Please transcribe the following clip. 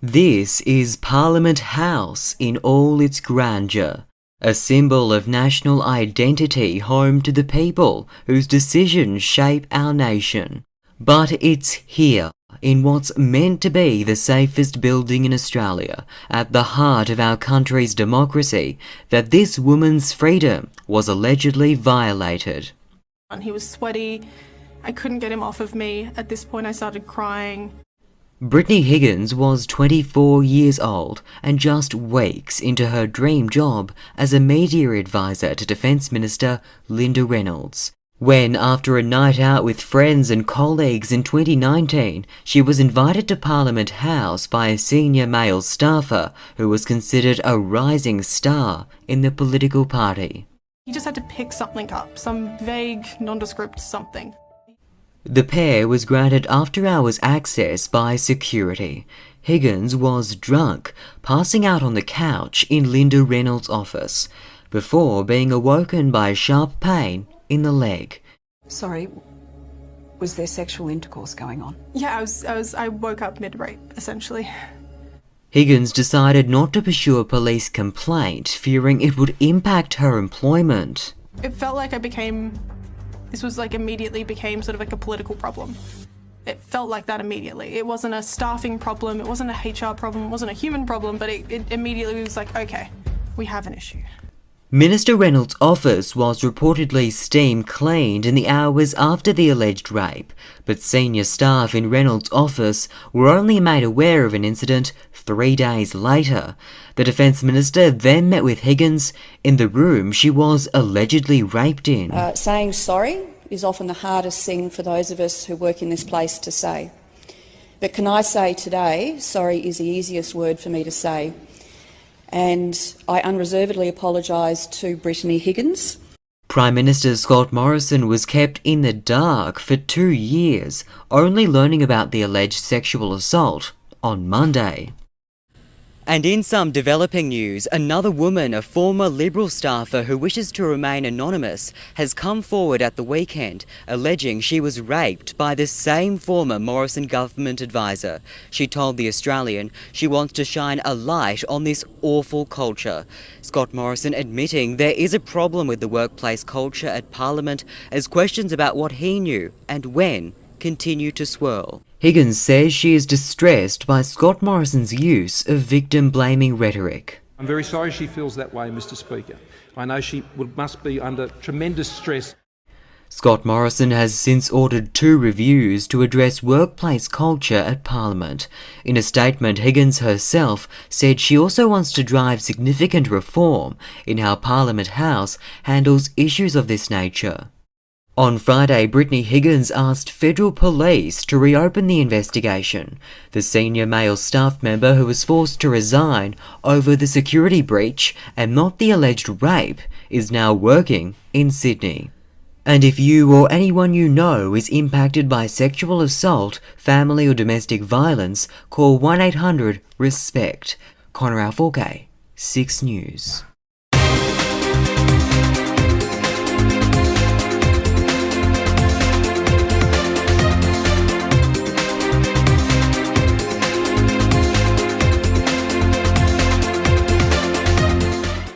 This is Parliament House in all its grandeur, a symbol of national identity home to the people whose decisions shape our nation. But it's here, in what's meant to be the safest building in Australia, at the heart of our country's democracy, that this woman's freedom was allegedly violated. He was sweaty. I couldn't get him off of me. At this point I started crying. Brittany Higgins was 24 years old and just weeks into her dream job as a media advisor to Defence Minister Linda Reynolds, when, after a night out with friends and colleagues in 2019, she was invited to Parliament House by a senior male staffer who was considered a rising star in the political party. He just had to pick something up, some vague, nondescript something. The pair was granted after-hours access by security. Higgins was drunk, passing out on the couch in Linda Reynolds' office, before being awoken by a sharp pain in the leg. Sorry, was there sexual intercourse going on? Yeah, I woke up mid-rape, essentially. Higgins decided not to pursue a police complaint, fearing it would impact her employment. It felt like immediately became sort of like a political problem. It felt like that immediately. It wasn't a staffing problem, it wasn't a HR problem, it wasn't a human problem, but it immediately was like, okay, we have an issue. Minister Reynolds' office was reportedly steam cleaned in the hours after the alleged rape, but senior staff in Reynolds' office were only made aware of an incident 3 days later. The Defence Minister then met with Higgins in the room she was allegedly raped in. Saying sorry is often the hardest thing for those of us who work in this place to say. But can I say today, sorry is the easiest word for me to say. And I unreservedly apologise to Brittany Higgins. Prime Minister Scott Morrison was kept in the dark for 2 years, only learning about the alleged sexual assault on Monday. And in some developing news, another woman, a former Liberal staffer who wishes to remain anonymous, has come forward at the weekend alleging she was raped by the same former Morrison government advisor. She told The Australian she wants to shine a light on this awful culture. Scott Morrison admitting there is a problem with the workplace culture at Parliament as questions about what he knew and when continue to swirl. Higgins says she is distressed by Scott Morrison's use of victim-blaming rhetoric. I'm very sorry she feels that way, Mr. Speaker. I know she must be under tremendous stress. Scott Morrison has since ordered 2 reviews to address workplace culture at Parliament. In a statement, Higgins herself said she also wants to drive significant reform in how Parliament House handles issues of this nature. On Friday, Brittany Higgins asked federal police to reopen the investigation. The senior male staff member who was forced to resign over the security breach and not the alleged rape is now working in Sydney. And if you or anyone you know is impacted by sexual assault, family or domestic violence, call 1-800-RESPECT. Connor Alforque, 6 News.